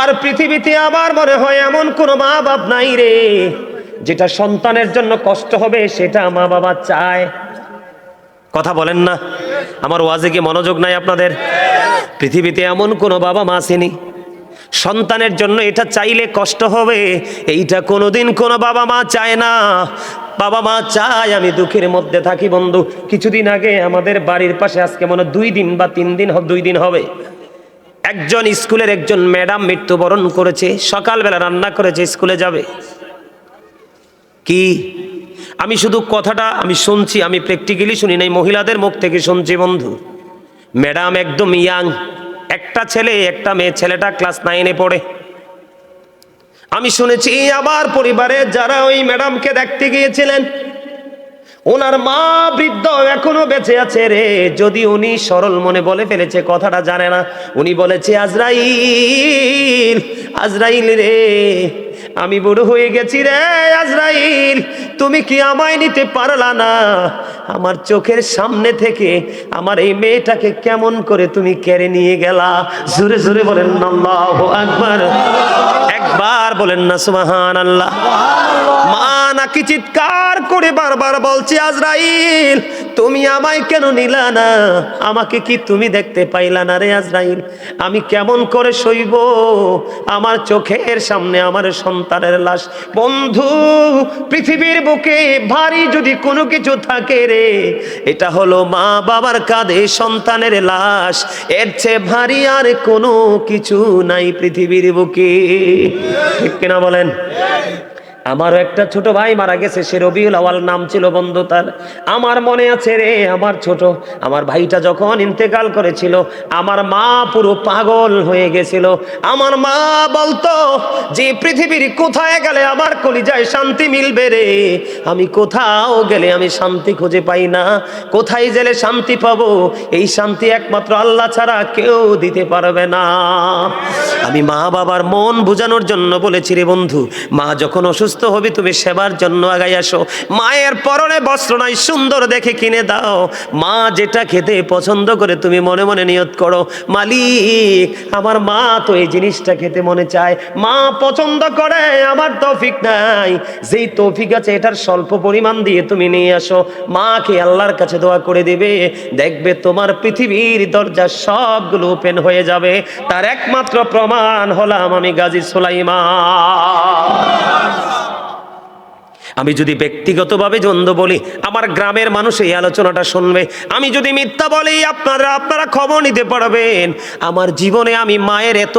আর পৃথিবীতে আবার মনে হয় এমন কোনো মা বাপ নাই রে যেটা সন্তানের জন্য কষ্ট হবে সেটা মা বাবা চায়। কথা বলেন না, আমার ওয়াজে কি মনোযোগ নাই আপনাদের? পৃথিবীতে এমন কোনো বাবা মা আসেনি সন্তানের জন্য এটা চাইলে কষ্ট হবে, এইটা কোনোদিন কোনো বাবা মা চায় না। বাবা মা চায় আমি দুঃখের মধ্যে থাকি। বন্ধু, কিছুদিন আগে আমাদের বাড়ির পাশে, আজকে মনে 2 দিন বা 3 দিন, 2 দিন হবে, একজন স্কুলের একজন ম্যাডাম মৃত্যুবরণ করেছে। সকালবেলা রান্না করেছে, স্কুলে যাবে। কি আমি শুধু কথাটা আমি শুনছি, আমি প্র্যাকটিক্যালি শুনি নাই, মহিলাদের মুখ থেকে শুনছি। বন্ধু, ম্যাডাম একদম ইয়াং, একটা ছেলে একটা মেয়ে, ছেলেটা ক্লাস 9-এ পড়ে। আমি শুনেছি আবার পরিবারে যারা ওই ম্যাডামকে দেখতে গিয়েছিলেন, ওনার মা বৃদ্ধ এখনো বেঁচে আছে রে। যদি উনি সরল মনে বলে ফেলেছে, কথাটা জানে না, উনি বলেছে আজরাইল, আজরাইল রে, আমি বুড়ো হয়ে গেছি রে আজরাইল, তুমি কি আমায় নিতে পারলা না? আমার চোখের সামনে থেকে আমার এই মেয়েটাকে কেমন করে তুমি কেড়ে নিয়ে গেলা। জোরে জোরে বলেন না আল্লাহু আকবার, একবার বলেন না সুবহানাল্লাহ। মা নাকি চিৎকার করে বারবার বলছে আজরাইল, তুমি আমায় কেন নিলা না? আমাকে কি তুমি দেখতে পাইলা না রে আজরাইল? আমি কেমন করে সইব? আমার চোখের সামনে আমার সন্তানের লাশ। বন্ধু, পৃথিবীর বুকে ভারী যদি কোনো কিছু থাকে রে, এটা হলো মা বাবার কাঁধে সন্তানের লাশ। এর চেয়ে ভারী আর কোনো কিছু নাই পৃথিবীর বুকে। ঠিক কিনা বলেন? আমারও একটা ছোট ভাই মারা গেছে, সে রবিউল আওয়াল নাম ছিল বন্ধু তার। আমার মনে আছে রে, আমার ভাইটা যখন ইন্তেকাল করেছিল, আমার মা পুরো পাগল হয়ে গেছিল। আমার মা বলতো যে পৃথিবীর কোথায় গেলে আমার কলিজায় শান্তি মিলবে রে, আমি কোথাও গেলে আমি শান্তি খুঁজে পাই না। কোথায় গেলে শান্তি পাবো? এই শান্তি একমাত্র আল্লাহ ছাড়া কেউ দিতে পারবে না। আমি মা বাবার মন বোঝানোর জন্য বলেছি রে বন্ধু, মা যখন অসুস্থ হবে তুমি সেবার জন্য আগাই আসো। মায়ের পরনে বস্ত্র নাই, সুন্দর দেখে কিনে দাও। মা যেটা খেতে পছন্দ করে তুমি মনে মনে নিয়ত করো, মালিক আমার মা তো এই জিনিসটা খেতে মনে চায়, মা পছন্দ করে, আমার তৌফিক নাই, যেই তৌফিক আছে এটার স্বল্প পরিমাণ দিয়ে তুমি নিয়ে আসো। মাকে আল্লাহর কাছে দোয়া করে দিবে, দেখবে তোমার পৃথিবীর দরজা সবগুলো ওপেন হয়ে যাবে। তার একমাত্র প্রমাণ হলাম আমি গাজী সুলাইমান। আমি যদি ব্যক্তিগতভাবে দ্বন্দ্ব বলি, আমার গ্রামের মানুষ এই আলোচনাটা শুনবে। আমি যদি মিথ্যা বলি, আপনারা খবর নিতে পারবেন। আমার জীবনে আমি মায়ের এত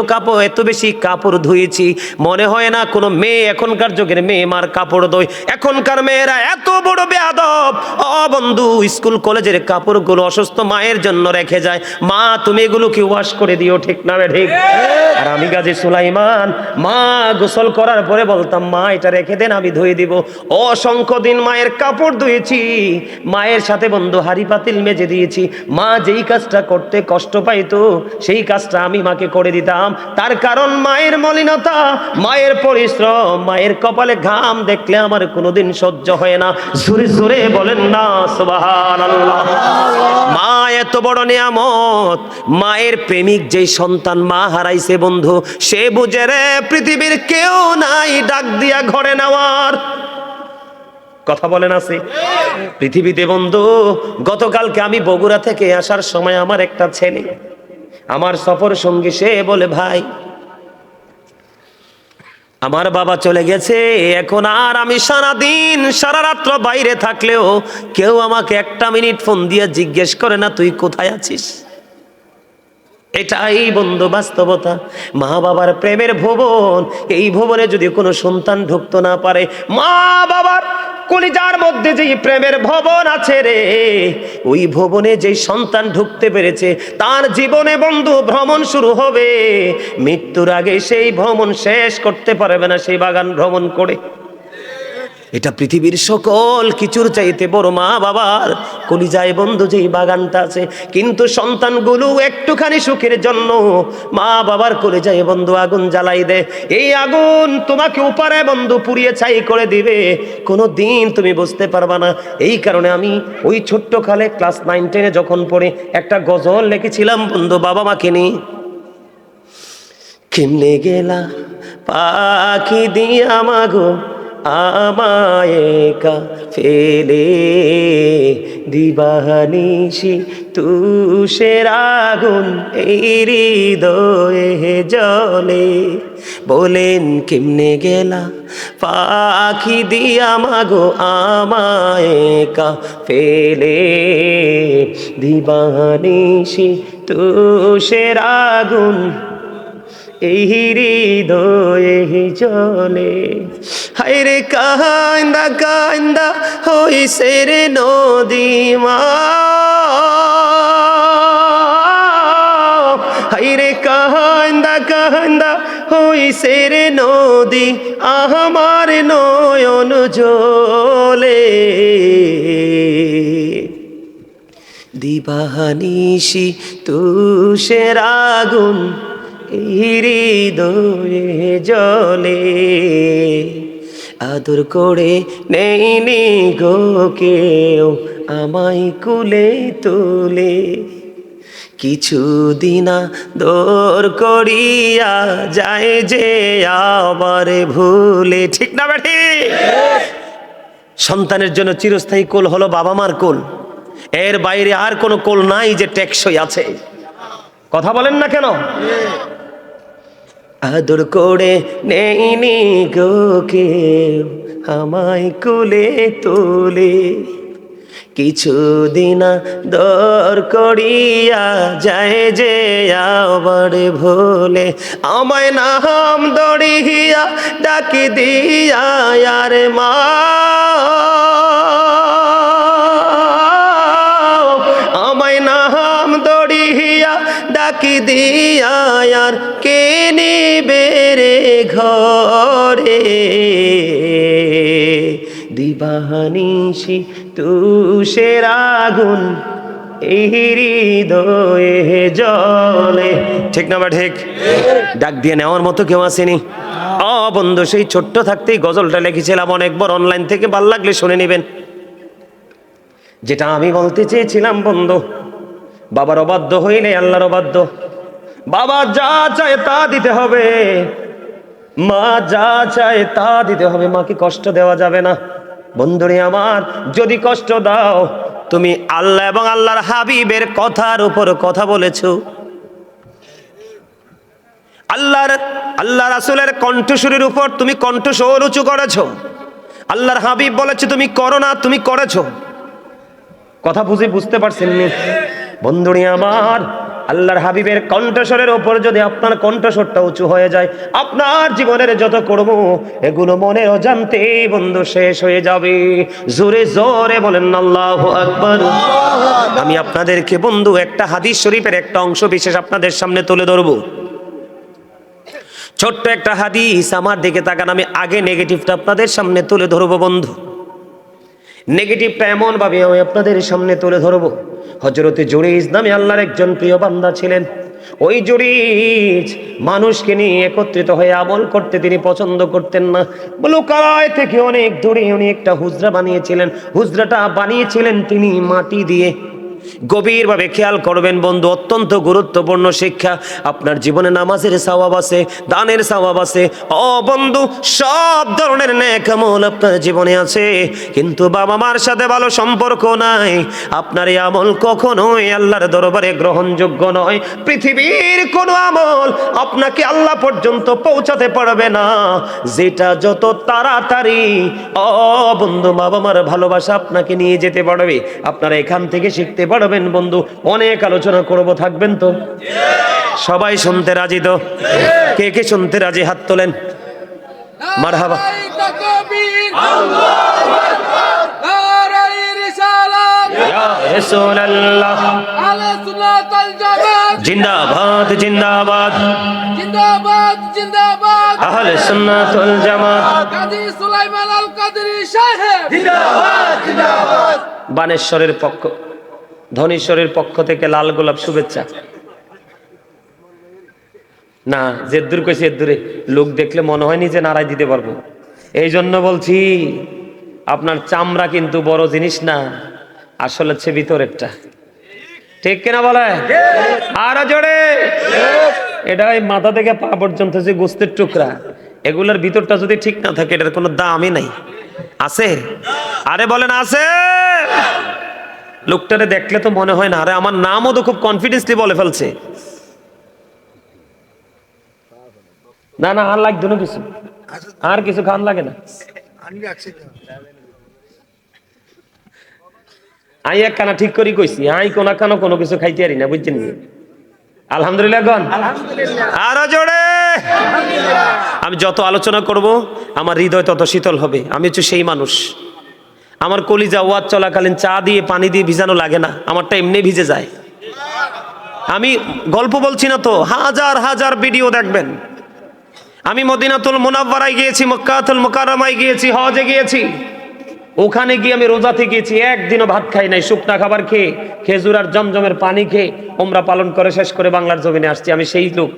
বেশি কাপড় ধুয়েছি, মনে হয় না কোনো মেয়ে, এখনকার যুগের মেয়ে মার কাপড় ধোয়। এখনকার মেয়েরা এত বড় বেয়াদব। ও বন্ধু, স্কুল কলেজের কাপড়গুলো অসুস্থ মায়ের জন্য রেখে যায়। মা তুমি এগুলো কি ওয়াশ করে দিও, ঠিক না ঠিক? আর আমি গাজী সুলাইমান, মা গোসল করার পরে বলতাম, মা এটা রেখে দেন, আমি ধুয়ে দিব। অসংখ্য দিন মায়ের কাপড় ধুয়েছি, মায়ের সাথে বন্ধু হাড়ি পাতিল মেজে দিয়েছি। মা যেই কাজটা করতে কষ্ট পাইতো সেই কাজটা আমি মাকে করে দিতাম। তার কারণ মায়ের মলিনতা, মায়ের পরিশ্রম, মায়ের কপালে ঘাম দেখলে আমার কোনোদিন সহ্য হয় না। জোরে জোরে বলেন না সুবহানাল্লাহ। মা এত বড় নিয়ামত। মায়ের প্রেমিক যেই সন্তান মা হারাইছে বন্ধু, সে বুঝে রে পৃথিবীর কেউ নাই ডাক দিয়া ঘরে নেওয়ার। কথা বলেন আছে পৃথিবীতে বন্ধু। গতকালকে আমি বগুড়া থেকে আসার সময় আমার একটা ছেলে, আমার সফর সঙ্গী, সে বলে, ভাই আমার বাবা চলে গেছে, এখন আর আমি সারাদিন সারা রাত্র বাইরে থাকলেও কেউ আমাকে একটা মিনিট ফোন দিয়ে জিজ্ঞেস করে না তুই কোথায় আছিস। এটাই বন্ধু বাস্তবতা। মা বাবার প্রেমের ভুবন, এই ভুবনে যদি কোনো সন্তান ঢুকতে না পারে, মা বাবার কলিজার মধ্যে যেই প্রেমের ভবন আছে রে, ওই ভবনে যেই সন্তান ঢুকতে পেরেছে তার জীবনে বন্ধু ভ্রমণ শুরু হবে। মৃত্যুর আগে সেই ভ্রমণ শেষ করতে পারবে না সেই বাগান ভ্রমণ করে। এটা পৃথিবীর সকল কিছুর চাইতে বড় মা বাবার কলিজায় বন্ধু যেই বাগানটা আছে। কিন্তু সন্তানগুলো একটুখানি সুখের জন্য মা বাবার কলিজায় বন্ধু আগুন জ্বালাই দেয়। এই আগুন তোমাকে উপরে বন্ধু পুড়িয়ে ছাই করে দিবে, কোনো দিন তুমি বুঝতে পারবা না। এই কারণে আমি ওই ছোট্ট কালে ক্লাস 9-10-এ যখন পড়ে একটা গজল লিখেছিলাম বন্ধু বাবা মাকে নিয়ে। কেমনে গেলা পাখি দিয়া মাগো আমায় একা ফেলে, দিবানিশি তুষের আগুন এই হৃদয়ে জ্বলে। বলেন কেমনে গেলা পাখি দিয়া মাগো আমায় একা ফেলে, দিবানিশি তুষের আগুন এই হৃদয়ে জ্বলে। হায়রে কান্দা কান্দা হইছে রে নদী মা, হায়রে কান্দা কান্দা হইছে রে নদী, আমার নয়ন জলে। দিবানিশি তুষের আগুন হৃদয়ে জ্বলে। আদর করে নেইনি গো কেউ আমায় কুলে তুলে, কিছুদিন দর করিয়া যায় যে আবার ভুলে। ঠিক না বেঠি? সন্তানের জন্য চিরস্থায়ী কোল হলো বাবা মার কোল, এর বাইরে আর কোনো কোল নাই যে টেকসই আছে। কথা বলেন না কেন? আদর করে নেইনি গো কেউ আমায় কুলে তুলে, কিছুদিন দর করিয়া যায় যে আবার ভুলে। আমায় নাম দড়িয়া ডাকি দিয়া আর মা, আমায় নাম দড়িয়া ডাকি দিয়া আর কে নিবে রে ঘরে। দিবানিশি তুষের আগুন এই হৃদয়ে জ্বলে। ঠিক না বা ঠিক? ডাক দিয়ে নেওয়ার মতো কেউ আসেনি? বন্ধু, সেই ছোট্ট থাকতেই গজলটা লিখেছিলাম, অনেকবার অনলাইন থেকে ভাল লাগলে শুনে নেবেন। যেটা আমি বলতে চেয়েছিলাম বন্ধু, বাবার অবাধ্য হইলে আল্লাহর অবাধ্য। বাবা যা চায় তা দিতে হবে, মা যা চায় তা দিতে হবে, মাকে কষ্ট দেওয়া যাবে না। বন্ধুরে আমার, যদি কষ্ট দাও তুমি আল্লাহ এবং আল্লাহর হাবিবের কথার উপর কথা বলেছো, আল্লাহ রাসূলের কণ্ঠস্বরের উপর তুমি কণ্ঠস্বর উঁচু করেছো। আল্লাহর হাবিব বলেছে তুমি করো না, তুমি করেছো। কথা বুঝতে পারছেন নি? বন্ধুরে আমার, আল্লাহর হাবিবের কণ্ঠস্বরের ওপর যদি আপনার কণ্ঠস্বরটা উঁচু হয়ে যায়, আপনার জীবনের যত কর্ম এগুলো মনের অজান্তে বন্ধু শেষ হয়ে যাবে। জোরে জোরে বলেন আল্লাহু আকবার। আমি আপনাদেরকে বন্ধু একটা হাদিস শরীফের একটা অংশ বিশেষ আপনাদের সামনে তুলে ধরবো। ছোট্ট একটা হাদিস, আমার দিকে তাকান, আমি আগে নেগেটিভটা আপনাদের সামনে তুলে ধরবো বন্ধু। নেগেটিভটা এমন ভাবে আমি আপনাদের সামনে তুলে ধরবো। হযরতে জুরাইজ নামে আল্লাহর একজন প্রিয় বান্দা ছিলেন। ওই জুরাইজ মানুষকে নিয়ে একত্রিত হয়ে আমল করতে তিনি পছন্দ করতেন না। লোকালয় থেকে অনেক দূরে উনি একটা হুজরা বানিয়েছিলেন। হুজরাটা বানিয়েছিলেন তিনি মাটি দিয়ে। গভীরভাবে খেয়াল করবেন বন্ধু, অত্যন্ত গুরুত্বপূর্ণ শিক্ষা। আপনার জীবনে নামাজের সওয়াব আছে, দানের সওয়াব আছে। ও বন্ধু, সব ধরনের নেক আমল আপনার জীবনে আছে, কিন্তু বাবা মার সাথে ভালো সম্পর্ক নাই। আপনার এই আমল কখনোই আল্লাহর দরবারে গ্রহণযোগ্য নয়। পৃথিবীর কোনো আমল আপনাকে আল্লাহ পর্যন্ত পৌঁছাতে পারবে না, যেটা যত তাড়াতাড়ি বন্ধু বাবা মার ভালোবাসা আপনাকে নিয়ে যেতে পারবে। আপনারা এখান থেকে শিখতে পারবেন বন্ধু। অনেক আলোচনা করব, থাকবেন তো? সবাই শুনতে রাজি তো? কে কে শুনতে রাজি হাত তোলেন। মারহাবা। আল্লাহু আকবার, নারায়ে রিসালাত, ইয়া রাসূলুল্লাহ, আহলে সুন্নাত ওয়াল জামাত জিন্দাবাদ জিন্দাবাদ জিন্দাবাদ জিন্দাবাদ, আহলে সুন্নাত ওয়াল জামাত, কাজী সুলাইমান আল কাদরি সাহেব জিন্দাবাদ জিন্দাবাদ। বানেশ্বরের পক্ষ, ধনেশ্বরের পক্ষ থেকে লাল গোলাপ শুভেচ্ছা। না, জেদ্দুর কইছে, এদ্দুরে লোক দেখলে মনে হয়নি যে নারাই দিতে পারবো। এই জন্য বলছি, আপনার চামড়া কিন্তু বড় জিনিস না, আসলে হচ্ছে ভিতরেরটা। ঠিক কিনা বলে? আরো জোরে। এটা এই মাথা থেকে পা পর্যন্ত যে গোস্তের টুকরা, এগুলোর ভিতরটা যদি ঠিক না থাকে এটার কোনো দামই নাই। আছে? আরে বলেন আছে? লোকটারে দেখলে তো মনে হয় না, আরে আমার নামও তো খুব কনফিডেন্সলি বলে ফেলছে। না না, আর লাগতো না কিছু, আর কিছু খান লাগে না। আই এক কানা ঠিক করি কইছি, আই কোনা কানো কোনো কিছু খাইতে পারি না, বুঝছেন? আলহামদুলিল্লাহ গন, আরো জোরে। আমি যত আলোচনা করব আমার হৃদয় তত শীতল হবে। আমি হচ্ছে সেই মানুষ, আমার কলিজা ওয়াজ চলাকালীন চা দিয়ে পানি দিয়ে ভিজানো লাগে না, আমারটা এমনি ভিজে যায়। আমি গল্প বলছি না তো, হাজার হাজার ভিডিও দেখবেন। আমি মদিনাতুল মুনাওয়ারায় গিয়েছি, মক্কাতুল মুকাররমায় গিয়েছি, হজে গিয়েছি। ওখানে গিয়ে আমি রোজাতে গিয়েছি, একদিনও ভাত খাই নাই, শুকনা খাবার খেয়ে, খেজুর আর জমজমের পানি খেয়ে ওমরা পালন করে শেষ করে বাংলার জমিনে আসছি। আমি সেই লোক।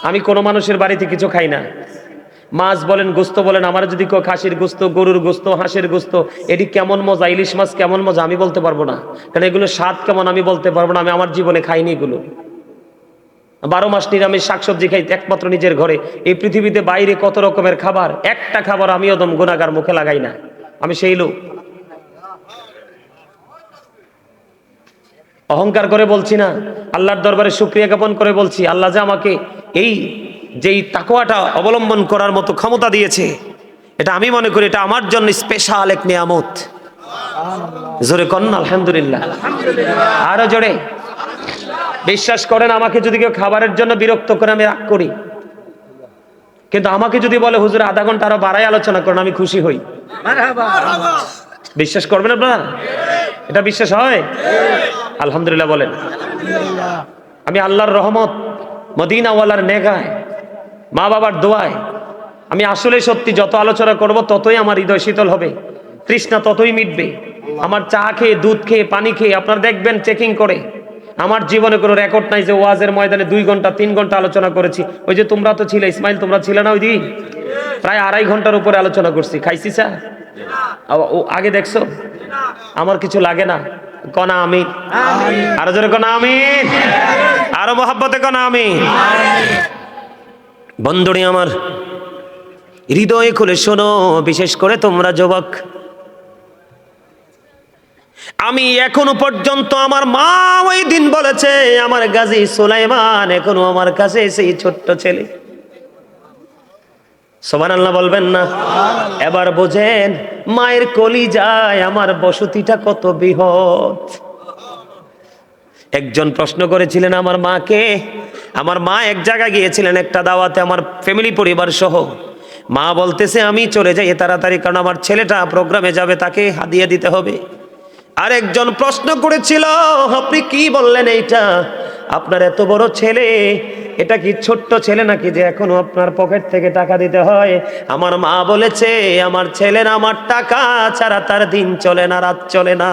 আমি কোনো মানুষের বাড়িতে কিছু খাই না। মাছ বলেন, গোস্ত বলেন, আমার যদি কেউ খাসির গোস্ত, গরুর গোস্ত, হাঁসের গোস্ত, এটি কেমন মজা, ইলিশ মাছ কেমন মজা আমি বলতে পারবো না, কারণ এগুলো স্বাদ কেমন আমি বলতে পারবো না। আমি আমার জীবনে খাইনি এগুলো। 12 মাস নিরামিষ শাকসবজি খাইতে একমাত্র নিজের ঘরে। এই পৃথিবীতে বাইরে কত রকমের খাবার, একটা খাবার আমিও দম গুনাহগার মুখে লাগাই না। আমি সেই লোক। অহংকার করে বলছি না, আল্লাহর দরবারে শুকরিয়া জ্ঞাপন করে বলছি, আল্লাহ যে আমাকে এই যেই তাকওয়াটা অবলম্বন করার মতো ক্ষমতা দিয়েছে, এটা আমি মনে করি এটা আমার জন্য স্পেশাল এক নিয়ামত। জোরে কন্যা আলহামদুলিল্লাহ, আরো জোরে। বিশ্বাস করেন, আমাকে যদি কেউ খাবারের জন্য বিরক্ত করে আমি রাগ করি, কিন্তু আমাকে যদি বলে হুজুর আধা ঘন্টা আরো বাড়াই আলোচনা করেন, আমি খুশি হই। বিশ্বাস করবেন আপনারা? এটা বিশ্বাস হয়? আলহামদুলিল্লাহ বলেন। আমি আল্লাহর রহমত, মদিনাওয়ালার নেগায়, মা বাবার দোয়ায় আমি আসলে সত্যি যত আলোচনা করব ততই আমার হৃদয় শীতল হবে, তৃষ্ণা ততই মিটবে। আমার চা খেয়ে, দুধ খেয়ে, পানি খেয়ে, আপনারা দেখবেন চেকিং করে, আমার জীবনে কোনো রেকর্ড নাই যে ওয়াজের ময়দানে 2 ঘন্টা 3 ঘন্টা আলোচনা করেছি। ওই যে তোমরা তো ছিলে, ইসমাইল তোমরা ছিলে না ওই দিন, প্রায় 2.5 ঘন্টার উপরে আলোচনা করছি। খাইছি চা ও আগে দেখছো? আমার কিছু লাগে না। কনা আমিন, আরো জোরে কনা আমিন, আরো মহাব্বতে কনা আমিন। বন্ধুরি আমার, হৃদয়ে খুলে শোনো, বিশেষ করে তোমরা যুবক। আমি এখনো পর্যন্ত, আমার মা ওই দিন বলেছে, আমার গাজী সুলাইমান এখনো আমার কাছে সেই ছোট্ট ছেলে। সুবহানাল্লাহ বলবেন না? এবার বোঝেন মায়ের কলিজায় আমার বসতিটা কত বৃহৎ। একজন প্রশ্ন করেছিলেন আমার মাকে, আমার মা এক জায়গায় গিয়েছিলেন একটা দাওয়াতে, আমার ফ্যামিলি পরিবার সহ। মা বলতেছে আমি চলে যাই তাড়াতাড়ি, কারণ আমার ছেলেটা প্রোগ্রামে যাবে, তাকে হাদিয়া দিতে হবে। আরেকজন প্রশ্ন করেছিল, আপনি কি বললেন এইটা? আপনার এত বড় ছেলে, এটা কি ছোট্ট ছেলে নাকি যে এখনো আপনার পকেট থেকে টাকা দিতে হয়? আমার মা বলেছে, আমার ছেলের আমার টাকা ছাড়া তার দিন চলে না, রাত চলে না।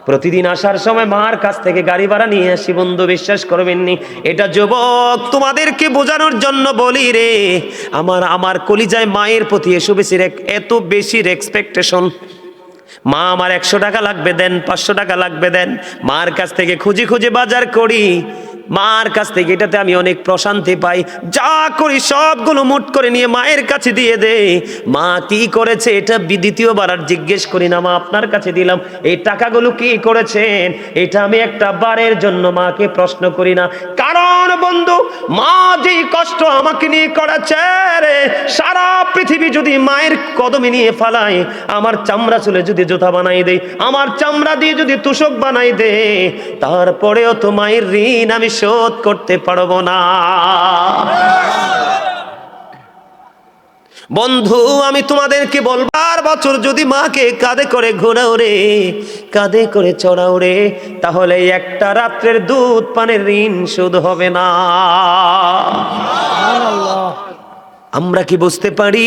প্রতিদিন আসার সময় মার কাছ থেকে গাড়ি ভাড়া নিয়ে আসি। বন্ধু বিশ্বাস করবেননি, এটা যুবক তোমাদেরকে বোঝানোর জন্য বলি রে। আমার কলিজায় মায়ের প্রতি এত বেশি রেসপেক্টেশন। মা আমার 100 টাকা লাগবে দেন, 500 টাকা লাগবে দেন, মার কাছ থেকে খুঁজে খুঁজে বাজার করি। মার কাছ থেকে এটাতে আমি অনেক প্রশান্তি পাই। যা করি সবগুলো মুট করে নিয়ে মায়ের কাছে দিয়ে দে। মা কি করেছে এটা দ্বিতীয়বার আর জিজ্ঞেস করি না, মা আপনার কাছে দিলাম, এই টাকাগুলো কি করেছেন, এটা আমি একটা বারের জন্য মাকে প্রশ্ন করি না। কারণ বন্ধু, মা যেই কষ্ট আমাকে নিয়ে করেছে রে, সারা পৃথিবী যদি মায়ের কদমে নিয়ে ফালাই, আমার চামড়া চুলে যদি জুতা বানাই দেই, আমার চামড়া দিয়ে যদি তুষক বানাই দে, তারপরেও তো মায়ের ঋণ আমি শোধ করতে পারবো না। বন্ধু আমি তোমাদেরকে বলবার, বছর যদি মাকে কাঁধে করে ঘোরাও রে, কাঁধে করে চড়াও রে, তাহলে একটা রাত্রের দুধ পানের ঋণ শোধ হবে না। আমরা কি বুঝতে পারি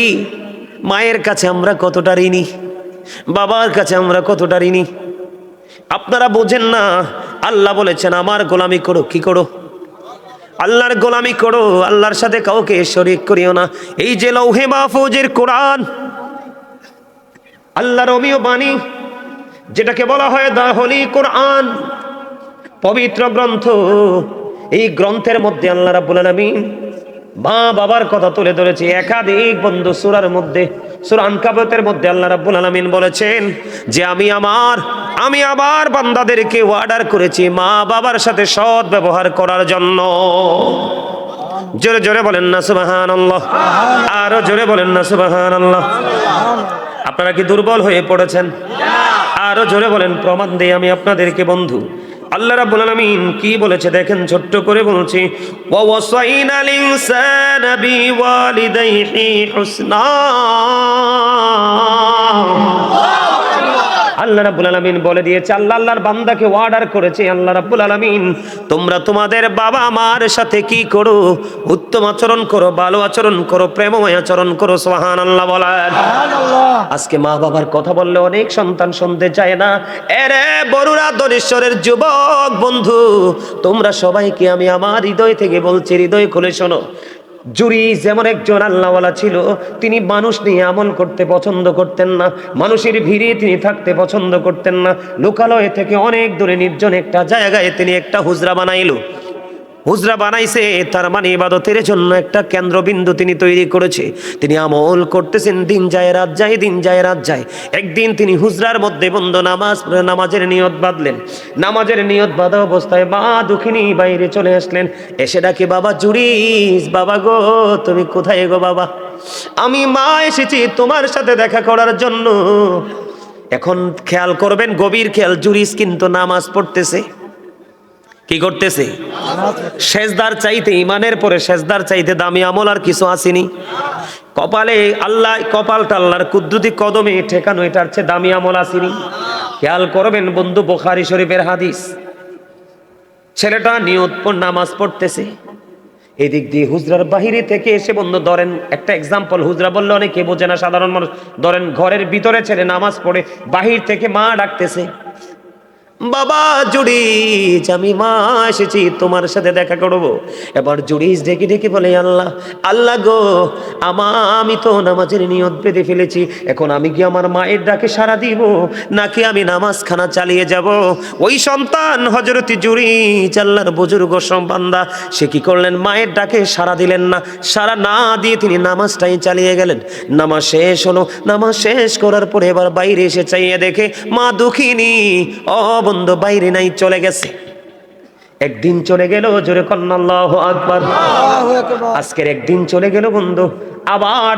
মায়ের কাছে আমরা কতটা ঋণী, বাবার কাছে আমরা কতটা ঋণী? আপনারা বোঝেন না, আল্লাহ বলেছেন আমার গোলামি করো। কি করো? আল্লাহর গোলামি করো, আল্লাহর সাথে কাউকে শরীক করিও না। এই যে লৌহে মাহফুজের কোরআন, আল্লাহর অমীয় বাণী, যেটাকে বলা হয় দা হোলি কোরআন, পবিত্র গ্রন্থ, এই গ্রন্থের মধ্যে আল্লাহ রাব্বুল আলামিন মা বাবার কথা তুলে ধরেছে একাধিক বন্ধু সূরার মধ্যে। সূরা আনকাবুতের মধ্যে আল্লাহ রাব্বুল আলামিন বলেছেন যে আমি আমার বান্দাদেরকে অর্ডার করেছি মা বাবার সাথে সৎ ব্যবহার করার জন্য। জোরে জোরে বলেন না সুবহানাল্লাহ, আরো জোরে বলেন না সুবহানাল্লাহ। আপনারা কি দুর্বল হয়ে পড়েছেন? আরো জোরে বলেন, প্রমাণ দেই আমি আপনাদেরকে বন্ধু। আল্লাহ রাব্বুল আলামিন কি বলেছে দেখেন, ছোট্ট করে বলছি, ওয়া ওয়াসাইনাল ইনসানা বিওয়ালিদাইহি হুসনা। আল্লাহ রাব্বুল আলামিন বলে দিয়েছে, আল্লাহর বান্দাকে অর্ডার করেছে আল্লাহ রাব্বুল আলামিন, তোমরা তোমাদের বাবা মার সাথে কি করো? উত্তম আচরণ করো, ভালো আচরণ করো, প্রেমময় আচরণ করো। সুবহানাল্লাহ বলেন। আজকে মা বাবার কথা বললে অনেক সন্তান শুনতে চায় না। এরে বড়ুরা ধনেশ্বরের যুবক বন্ধু, তোমরা সবাইকে আমি আমার হৃদয় থেকে বলছি, হৃদয় খুলে শোনো। জুরিজ যেমন একজন আল্লাহওয়ালা ছিল, তিনি মানুষ নিয়ে আমল করতে পছন্দ করতেন না, মানুষের ভিড়ে তিনি থাকতে পছন্দ করতেন না। লোকালয় থেকে অনেক দূরে নির্জন একটা জায়গায় তিনি একটা হুজরা বানাইলো। হুজরা বানাইছে, তার মানে ইবাদতের জন্য একটা কেন্দ্রবিন্দু তিনি তৈরি করেছে। তিনি আমল করতেছেন, দিন যায় রাত যায়, দিন যায় রাত যায়। একদিন তিনি হুজরার মধ্যে বন্ধু নামাজের নিয়ত বাঁধলেন। নামাজের নিয়ত বাঁধা অবস্থায় মা দুঃখিনী বাইরে চলে আসলেন, এসে ডাকে, বাবা জুরিস, বাবা গো তুমি কোথায় গো বাবা? আমি মা এসেছি তোমার সাথে দেখা করার জন্য। এখন খেয়াল করবেন, গভীর খেয়াল, জুরিস কিন্তু নামাজ পড়তেছে। কি করতেছে? সেজদার চাইতে, ইমানের পরে সেজদার চাইতে দামি আমল আর কিছু আসেনি। কপালে আল্লাহ, কপালটা আল্লাহর কুদরতি কদমে ঠেকানো, এটার চেয়ে দামি আমল আসেনি। খেয়াল করবেন বন্ধু, বুখারী শরীফের হাদিস। ছেলেটা নিয়ত নামাজ পড়তেছে, এদিক দিয়ে হুজরার বাহিরে থেকে এসে বন্ধু, ধরেন একটা এক্সাম্পল, হুজরা বললে অনেকে বোঝে না, সাধারণ মানুষ। ধরেন ঘরের ভিতরে ছেলে নামাজ পড়ে, বাহির থেকে মা ডাকতেছে, বাবা জুরিজ, আমি মা এসেছি তোমার সাথে দেখা করবো। এবার জুরিজ ডেকে ডেকে বলে, আল্লাহ আল্লাহ গো, আমি তো নামাজের নিয়ত বেঁধে ফেলেছি, এখন আমি কি আমার মায়ের ডাকে সাড়া দিব, নাকি আমি নামাজ খানা চালিয়ে যাব? ওই সন্তান হযরত জুরিজ, আল্লাহর বুজুর্গ বান্দা, সে কি করলেন? মায়ের ডাকে সাড়া দিলেন না। সাড়া না দিয়ে তিনি নামাজটাই চালিয়ে গেলেন। নামাজ শেষ হলো, নামাজ শেষ করার পরে এবার বাইরে এসে চাইয়ে দেখে মা দুঃখিনী বন্ধু বাইরে নাই, চলে গেছে। একদিন চলে গেল, জোরে কন্না আল্লাহু আকবার। আজকের একদিন চলে গেল বন্ধু, আবার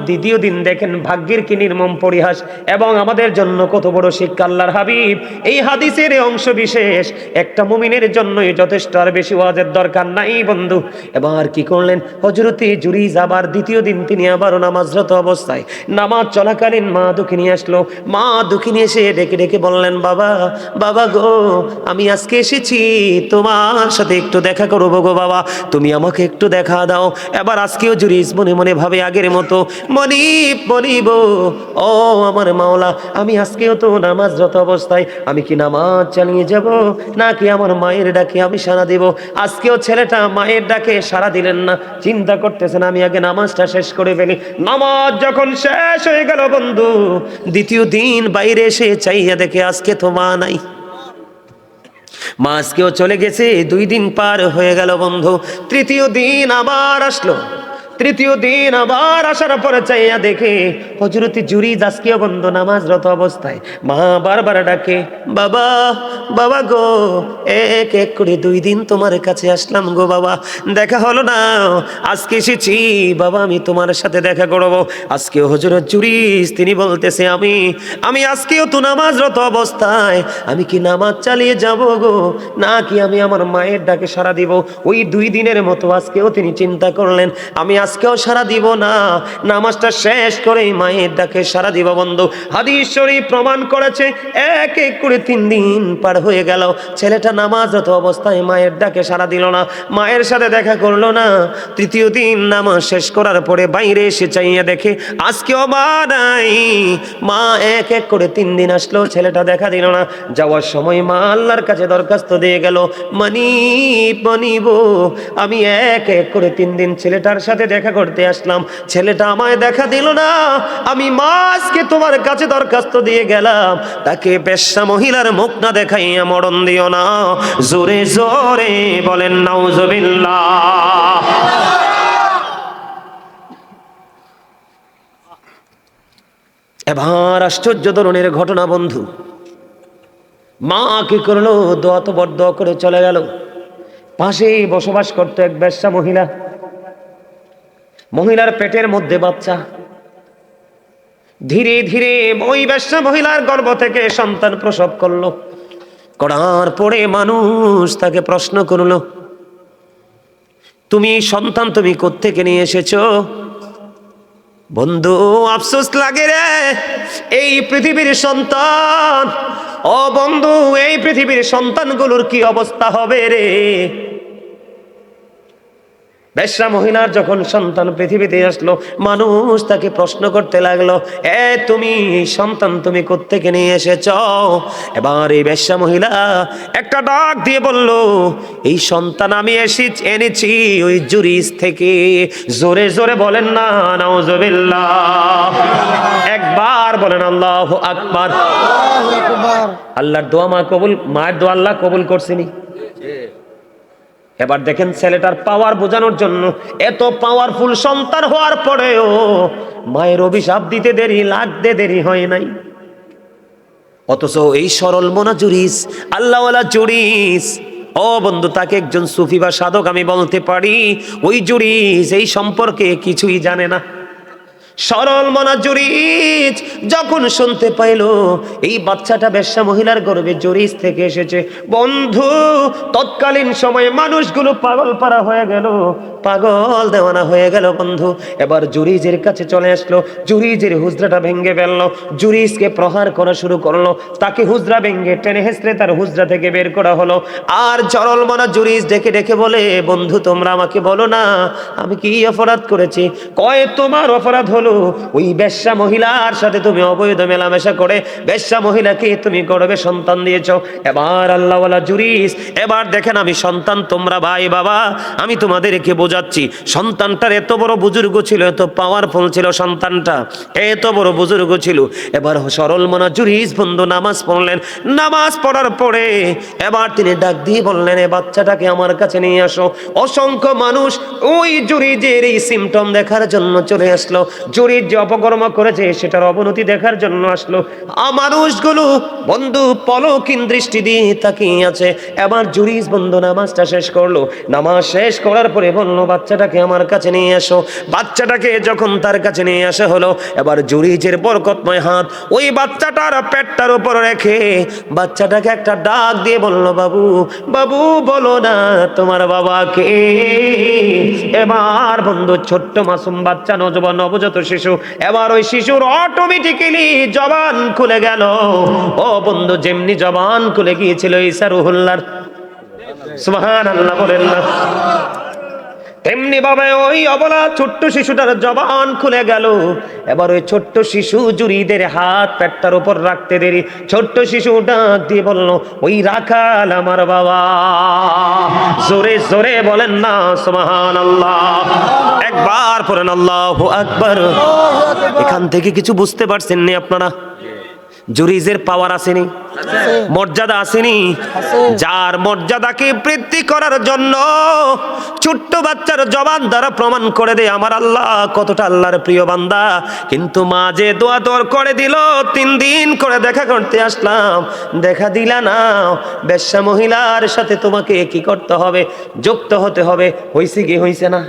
দ্বিতীয় দিন দেখেন ভাগ্যের কি নির্মম পরিহাস এবং আমাদের জন্য কত বড় শিক্ষা। আল্লাহর হাবিব এই হাদিসের অংশ বিশেষ একটা মুমিনের জন্যই যথেষ্ট, আর বেশি ওয়াজের দরকার নাই বন্ধু। এবার কি করলেন হযরত জুরিজ? আবার দ্বিতীয় দিন তিনি আবারও নামাজরত অবস্থায়, নামাজ চলাকালীন মা দুঃখিনী আসলো। মা দুঃখিনী এসে ডেকে ডেকে বললেন, বাবা বাবা গো, আমি আজকে এসেছি তোমার সাথে একটু দেখা করবো গো বাবা, তুমি আমাকে একটু দেখা দাও। এবার আজকেও জুরিজ মনে মনে ভাবে আগের মতো, মনিব ও আমার মাওলা, আমি আজকেও তো নামাজরত অবস্থায়, আমি কি নামাজ চালিয়ে যাব, নাকি আমার মায়ের ডাকে আমি সাড়া দেব? আজকেও ছেলেটা মায়ের ডাকে সাড়া দিলেন না, চিন্তা করতেছেন আমি আগে নামাজটা শেষ করে ফেলি। নামাজ যখন শেষ হয়ে গেল বন্ধু, দ্বিতীয় দিন বাইরে এসে চাইয়া দেখে আজকে তো মা নাই। মা আজকেও চলে গেছে। 2 দিন পার হয়ে গেল বন্ধু, তৃতীয় দিন আবার আসলো। তৃতীয় দিন আবার আসার পরে চাইয়া দেখে হযরত জুরিজ আজকেও বন্ধু নামাজরত অবস্থায়। মা বারবার ডাকে, বাবা বাবা গো, এক এক করে 2 দিন তোমার কাছে আসলাম গো বাবা, দেখা হলো না, আজকে এসেছি বাবা, আমি তোমার সাথে দেখা করবো। আজকেও হযরত জুরিজ তিনি বলতেছে, আমি আজকেও তো নামাজরত অবস্থায়, আমি কি নামাজ চালিয়ে যাব গো, নাকি আমি আমার মায়ের ডাকে সাড়া দিব? ওই 2 দিনের মতো আজকেও তিনি চিন্তা করলেন, আমি আজকেও সাড়া দিব না, নামাজটা শেষ করেই মায়ের ডাকে সাড়া দিব বন্ধু। হাদিস শরীফ প্রমাণ করেছে, এক এক করে 3 দিন পার হয়ে গেল, ছেলেটা নামাজরত অবস্থায় মায়ের ডাকে সাড়া দিল না, মায়ের সাথে দেখা করলো না। তৃতীয় দিন নামাজ শেষ করার পরে বাইরে এসে চাইয়া দেখে আজকেও মা নাই। মা এক এক করে 3 দিন আসলো, ছেলেটা দেখা দিল না। যাওয়ার সময় মা আল্লাহর কাছে দরখাস্ত দিয়ে গেল, মনিব, আমি এক এক করে 3 দিন ছেলেটার সাথে দেখা করতে আসলাম, ছেলেটা আমায় দেখা দিল না, আমি মাছকে তোমার কাছে দরখাস্ত দিয়ে গেলাম, তাকে বেশ্যা মহিলার মুখ না দেখাইয়া মরণ দিও না। জোরে জোরে বলেন নাউজুবিল্লাহ। এবার আশ্চর্য ধরনের ঘটনা বন্ধু। মা কি করলো, দোয়া তো বড় দোয়া করে চলে গেল। পাশেই বসবাস করতো এক বেশ্যা মহিলা, মহিলার পেটের মধ্যে বাচ্চা। ধীরে ধীরে ওই বেশ্যা মহিলার গর্ভ থেকে সন্তান প্রসব করলো। করার পরে মানুষ তাকে প্রশ্ন করলো, তুমি সন্তান তুমি কোত্থেকে নিয়ে এসেছো? বন্ধু আফসোস লাগে রে, এই পৃথিবীর সন্তান, ও বন্ধু এই পৃথিবীর সন্তানগুলোর কি অবস্থা হবে রে। বেশ্যা মহিলার যখন সন্তান পৃথিবীতে আসলো, মানুষ তাকে প্রশ্ন করতে লাগলো, তুমি সন্তান তুমি কোত্থেকে নিয়ে এসেছ? এবার এই বেশ্যা মহিলা একটা ডাক দিয়ে বলল, এই সন্তান আমি এনেছি ওই জুরিস থেকে। জোরে জোরে বলেন না নাউজুবিল্লাহ। একবার বলেন আল্লাহু আকবার। আল্লাহর দোয়া মায়ের দোয়া আল্লাহ কবুল করছেনি। এবার দেখেন ছেলেটার পাওয়ার বোঝানোর জন্য, এত পাওয়ারফুল সন্তান হওয়ার পরেও মায়ের অভিশাপ দিতে লাগতে দেরি হয় নাই। অথচ এই সরল মনা জুরিস, আল্লাহওয়ালা জুরিস, ও বন্ধু তাকে একজন সুফি বা সাধক আমি বলতে পারি, ওই জুরিস এই সম্পর্কে কিছুই জানে না। সরল মনা জুরিস যখন শুনতে পাইল এই বাচ্চাটা বেশ্যা মহিলার গর্ভে জুরিস থেকে এসেছে, বন্ধু তৎকালীন সময়ে মানুষগুলো পাগল পারা হয়ে গেল, পাগল দেওয়ানা হয়ে গেল বন্ধু। এবার জুরিজের কাছে চলে আসলো, জুরিজের হুজরাটা ভেঙে ফেললো, জুরিজকে প্রহার করা শুরু করলো, তাকে হুজরা ভেঙে টেনে হেসড়ে তার হুজরা থেকে বের করা হলো। আর সরল মনা জুরিজ ডেকে ডেকে বলে, বন্ধু তোমরা আমাকে বলো না আমি কি অপরাধ করেছি? কয় তোমার অপরাধ হলো ওই বেশ্যা মহিলার সাথে তুমি অবৈধ মেলামেশা করে বেশ্যা মহিলাকে তুমি গর্ভে সন্তান দিয়েছো। এবার আল্লাহওয়ালা জুরিস, এবার দেখেন আমি সন্তান, তোমরা ভাই বাবা আমি তোমাদেরকে বোঝাচ্ছি, সন্তানটার এত বড় বুজুর্গ ছিল, এত পাওয়ারফুল ছিল সন্তানটা, এত বড় বুজুর্গ ছিল। এবার সরল মনা জুরিস বন্ধু নামাজ পড়লেন, নামাজ পড়ার পরে এবার তিনি ডাক দিয়ে বললেন, এ বাচ্চাটাকে আমার কাছে নিয়ে আসো। অসংখ্য মানুষ ওই জুরিজের এই সিমটম দেখার জন্য চলে আসলো, জুরিজ যে অপকর্ম করেছে সেটার অবনতি দেখার জন্য আসলো। মানুষগুলো বন্ধু পলকিন দৃষ্টি দিয়ে তাকিয়ে আছে। এবার জুরিজ বন্ধু নামাজটা শেষ করলো, নামাজ শেষ করার পরে বললো, বাচ্চাটাকে আমার কাছে নিয়ে আসো। বাচ্চাটাকে যখন তার কাছে নিয়ে আসা হলো, এবার জুরিজের বরকতময় হাত ওই বাচ্চাটার পেটটার উপর রেখে বাচ্চাটাকে একটা ডাক দিয়ে বললো, বাবু বাবু বলো না তোমার বাবাকে। এবার বন্ধু ছোট্ট মাসুম বাচ্চা, নবজাত শিশু, এবার ওই শিশুর অটোমেটিক্যালি জবান খুলে গেল। ও বন্ধু যেমনি জবান খুলে গিয়েছিল ঈসা রুহুল্লাহর, সুবহানাল্লাহ বলেন না, তেমনি ভাবে ওই অবলা ছোট্ট শিশুটার জবান খুলে গেল। এবার ওই ছোট্ট শিশু জুরিদের হাত পেটটার উপর রাখতে দেরি ছোট্ট শিশু ডাক দিয়ে বলল, ওই রাখাল আমার বাবা। জোরে জোরে বলেন না সুবহানাল্লাহ। একবার পড়েন আল্লাহু আকবার। এখান থেকে কিছু বুঝতে পারছেন নি আপনারা? জুরিজের পাওয়ার আসেনি, মর্যাদা আসেনি। যার মর্যাদাকে বৃদ্ধি করার জন্য ছোট্ট বাচ্চার জবান দ্বারা প্রমাণ করে দেয় আমার আল্লাহ কতটা আল্লাহর প্রিয় বান্দা। কিন্তু মা যে দোয়া তোর করে দিল, 3 দিন করে দেখা করতে আসলাম, দেখা দিলা না। বেশ্যা মহিলার সাথে তোমাকে কি করতে হবে? যুক্ত হতে হবে। হইছে কি হইছে না?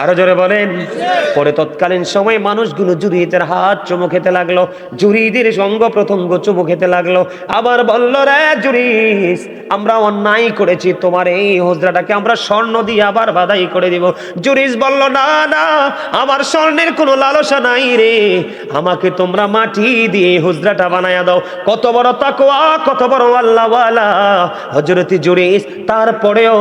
আরো জোরে বলেন। পরে তৎকালীন সময় মানুষগুলো জুরিদের হাত চুমু খেতে লাগলো, জুরিদের সঙ্গ প্রথঙ্গ চুমু খেতে লাগলো। আবার বলল, রে জুরিস আমরা অন্যায় করেছি, তোমার এই হুজরাটাকে আমরা স্বর্ণ দিয়ে আবার বাধাই করে দিব। জুরিস বলল, না না আমার স্বর্ণের কোনো লালসা নাই রে, আমাকে তোমরা মাটি দিয়ে হুজরাটা বানায়া দাও। কত বড় তাকওয়া, কত বড় আল্লাহওয়ালা হযরত জুরিস। তারপরেও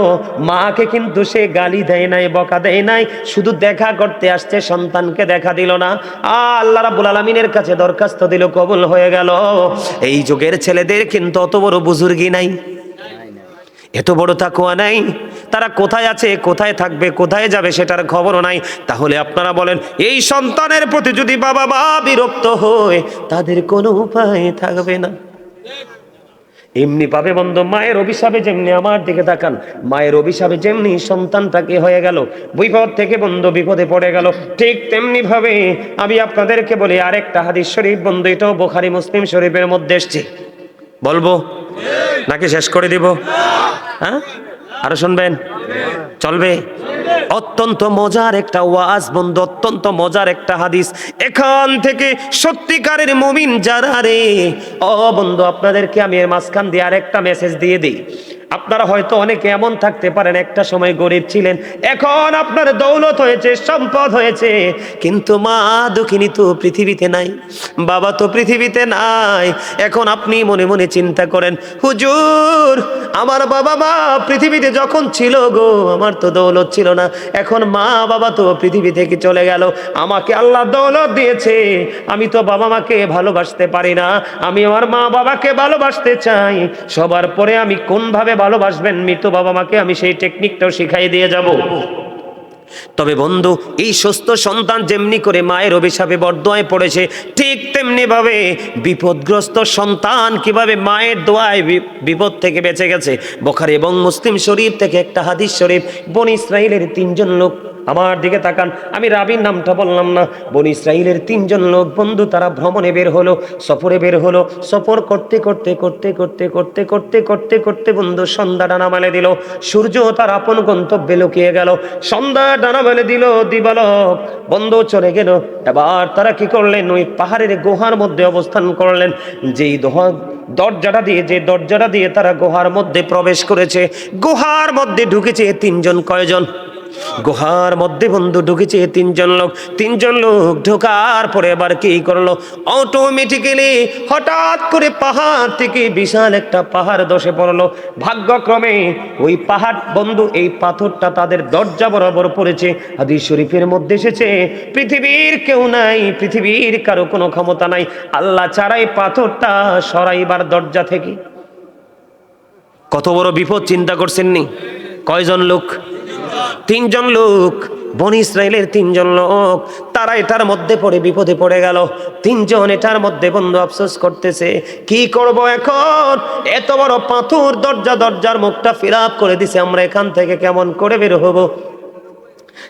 মাকে কিন্তু সে গালি দেয় নাই, বকা দেয় নাই, শুধু দেখা করতে আসছে, সন্তানকে দেখা দিল না। আল্লাহ রাব্বুল আলামিনের কাছে দরখাস্ত দিল, কবুল হয়ে গেল। এই যুগের ছেলেদের কিন্তু অত বড় বুজুর্গি নাই, এত বড় তাকওয়া নাই। তারা কোথায় আছে, কোথায় থাকবে, কোথায় যাবে সেটার খবরও নাই। তাহলে আপনারা বলেন, এই সন্তানের প্রতি যদি বাবা মা বিরক্ত হয় তাদের কোনো উপায় থাকবে না। এমনি পাবে বন্ধু, মায়ের অভিশাপে যেমনি, আমার দিকে তাকান, মায়ের অভিশাপে যেমনি সন্তানটাকে হয়ে গেল, বিপদ থেকে বন্ধু বিপদে পড়ে গেল, ঠিক তেমনি ভাবে আমি আপনাদেরকে বলি আরেকটা হাদিস শরীফ বন্ধু, এটাও বুখারী মুসলিম শরীফের মধ্যে এসেছে। বলবো নাকি শেষ করে দিব? হ্যাঁ, আরো শুনবেন? চলবে? অত্যন্ত মজার একটা ওয়াজ বন্ধু, অত্যন্ত মজার একটা হাদিস। এখান থেকে সত্যিকারের মুমিন যারা রে, ও বন্ধু, আপনাদেরকে আমি এর মাঝখান দিয়ে আরেকটা মেসেজ দিয়ে দিই। আপনারা হয়তো অনেকে এমন থাকতে পারেন, একটা সময় গরিব ছিলেন, এখন আপনার দৌলত হয়েছে, সম্পদ হয়েছে, কিন্তু মা দুঃখিনী তো পৃথিবীতে নাই, বাবা তো পৃথিবীতে নাই। এখন আপনি মনে মনে চিন্তা করেন, হুজুর আমার বাবা মা পৃথিবীতে যখন ছিল গো, আমার তো দৌলত ছিল না, এখন মা বাবা তো পৃথিবী থেকে চলে গেল, আমাকে আল্লাহ দৌলত দিয়েছে, আমি তো বাবা মাকে ভালোবাসতে পারি না, আমি আমার মা বাবাকে ভালোবাসতে চাই। সবার পরে আমি কোনভাবে ভালোবাসবেন মৃত বাবা মাকে, আমি সেই টেকনিকটাও শিখাই দিয়ে যাব। তবে বন্ধু, এই সুস্থ সন্তান যেমনি করে মায়ের অভিশাপে বরদোয়ায় পড়েছে, ঠিক তেমনি ভাবে বিপদগ্রস্ত সন্তান কিভাবে মায়ের দোয়ায় বিপদ থেকে বেঁচে গেছে। বুখারী এবং মুসলিম শরীফ থেকে একটা হাদিস শরীফ, বনি ইসরাইলের 3 জন লোক, আমার দিকে তাকান, আমি রাবির নামটা বললাম না, বনি ইসরাইলের 3 জন লোক বন্ধু, তারা ভ্রমণে বের হলো, সফরে বের হলো। সফর করতে করতে করতে করতে করতে করতে করতে করতে বন্ধু সন্ধ্যা ডানা মেলে দিল, সূর্য তার আপন গন্তব্যে লুকিয়ে গেল, সন্ধ্যা ডানা মেলে দিল, দিবালোক বন্ধু চলে গেল। এবার তারা কি করলেন, ওই পাহাড়ের গুহার মধ্যে অবস্থান করলেন। যেই দরজাটা দিয়ে তারা গুহার মধ্যে প্রবেশ করেছে, গুহার মধ্যে ঢুকেছে 3 জন। কয়জন? গুহার মধ্যে বন্ধু ঢুকেছে 3 জন লোক। 3 জন লোক ঢোকার পরে এবার কি করলো, অটোমেটিক্যালি হঠাৎ করে পাহাড় থেকে বিশাল একটা পাহাড় ধসে পড়লো। ভাগ্যক্রমে ওই পাহাড় বন্ধু, এই পাথরটা তাদের দরজা বরাবর পড়েছে। হাদিস শরীফের মধ্যে এসেছে, পৃথিবীর কেউ নাই, পৃথিবীর কারো কোনো ক্ষমতা নাই আল্লাহ ছাড়াই পাথরটা সরাইবার দরজা থেকে। কত বড় বিপদ চিন্তা করছেন নি? কয়জন লোক? 3 জন লোক, বনি ইসরাইলের 3 জন লোক, তারা এটার মধ্যে পড়ে বিপদে পড়ে গেল। 3 জন এটার মধ্যে বন্ধু আফসোস করতেছে, কি করব এখন, এত বড় পাথর দরজার মুখটা ফিলাপ করে দিছে, আমরা এখান থেকে কেমন করে বের হব?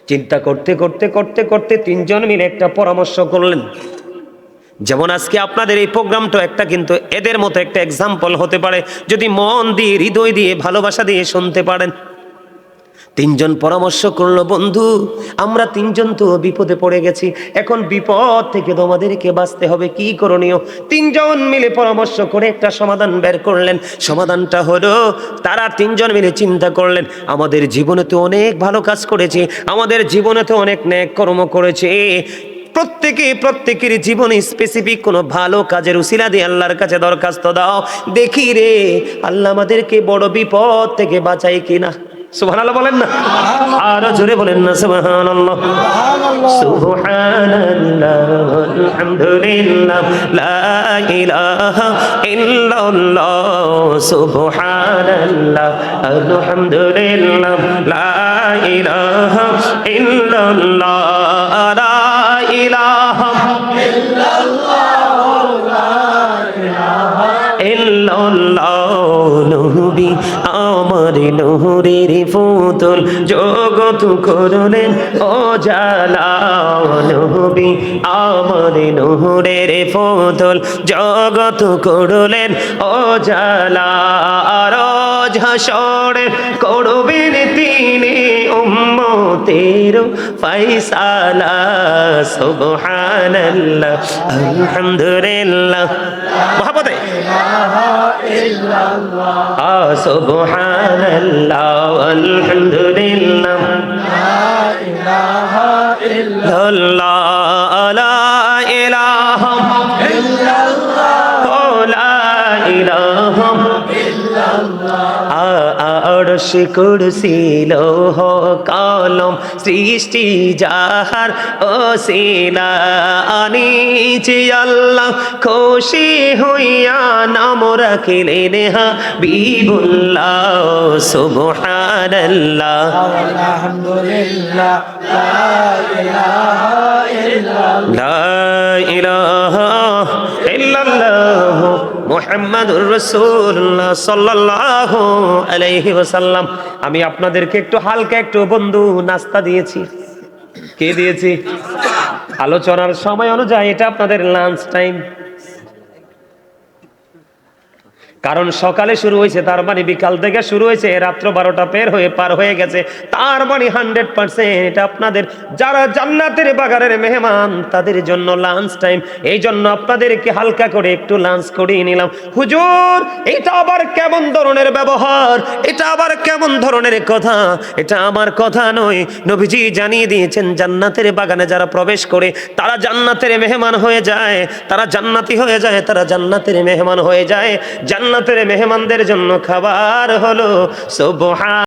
চিন্তা করতে করতে করতে করতে 3 জন মিলে একটা পরামর্শ করলেন। যেমন আজকে আপনাদের এই প্রোগ্রামটা একটা কিন্তু এদের মতো একটা এক্সাম্পল হতে পারে, যদি মন দিয়ে, হৃদয় দিয়ে, ভালোবাসা দিয়ে শুনতে পারেন। 3 জন পরামর্শ করলো, বন্ধু আমরা 3 জন তো বিপদে পড়ে গেছি, এখন বিপদ থেকে তোমাদেরকে বাঁচতে হবে, কি করণীয়? 3 জন মিলে পরামর্শ করে একটা সমাধান বের করলেন। সমাধানটা হলো, তারা 3 জন মিলে চিন্তা করলেন, আমাদের জীবনে তো অনেক ভালো কাজ করেছি, আমাদের জীবনে তো অনেক নেক কর্ম করেছি, প্রত্যেকের জীবনে স্পেসিফিক কোনো ভালো কাজের উসিলা দিয়ে আল্লাহর কাছে দরখাস্ত দাও, দেখি রে আল্লাহ আমাদেরকে বড় বিপদ থেকে বাঁচাই কিনা। সুবহানাল্লাহ বলেন না, আরো জোরে বলেন না সুবহানাল্লাহ। সুবহানাল্লাহ আলহামদুলিল্লাহ লা ইলাহা ইল্লাল্লাহ, সুবহানাল্লাহ আলহামদুলিল্লাহ লা ইলাহা ইল্লাল্লাহ, লা ইলাহা ইল্লাল্লাহ। নবী আমার নূরের ফুতুল, জগৎ করলেন উজালা, নবী আমার নূরের ফুতুল, জগৎ করলেন উজালা, রোজ হাসরে করবেন তিনি উম্মতের ফয়সালা। সুবহানাল্লাহ আলহামদুলিল্লাহ, মহব্বতে সুবহানাল্লাহ আলহামদুলিল্লাহ লা ইলাহা ইল্লাল্লাহ, লা ইলাহা ইল্লাল্লাহ, লা ইলাহা ইল্লাল্লাহ। আরশ আরশ কুরসি লৌহ কলম সৃষ্টি যাহার ওসিলা আনিছি আল্লাহ খুশি হইয়া নাম রাখিলেন হাবিবুল্লাহ সুবহানাল্লাহ আলহামদুলিল্লাহ লা ইলাহা ইল্লাল্লাহ লা ইলাহা ইল্লাল্লাহ মুহাম্মাদুর রাসূলুল্লাহ সাল্লাল্লাহু আলাইহি ওয়াসাল্লাম। আমি আপনাদেরকে একটু হালকা একটু বন্ধু নাস্তা দিয়েছি। কে দিয়েছি? আলোচনার সময় অনুযায়ী এটা আপনাদের লাঞ্চ টাইম। কারণ সকালে শুরু হয়েছে, তার মানে বিকাল থেকে শুরু হয়েছে, রাত্র 12টা পার হয়ে গেছে, তার মানে 100% এটা আপনাদের যারা জান্নাতের বাগানের মেহমান তাদের জন্য লাঞ্চ টাইম। এই জন্য আপনাদেরকে হালকা করে একটু লাঞ্চ করিয়ে নিলাম। হুজুর, এটা আবার কেমন ধরনের ব্যবহার, এটা আবার কেমন ধরনের কথা? এটা আমার কথা নয়, নবীজি জানিয়ে দিয়েছেন জান্নাতের বাগানে যারা প্রবেশ করে তারা জান্নাতের মেহমান হয়ে যায়, তারা জান্নাতি হয়ে যায়, তারা জান্নাতের মেহমান হয়ে যায়। জান্নাতের মেহমানদের জন্য খাবার হলো সুবহান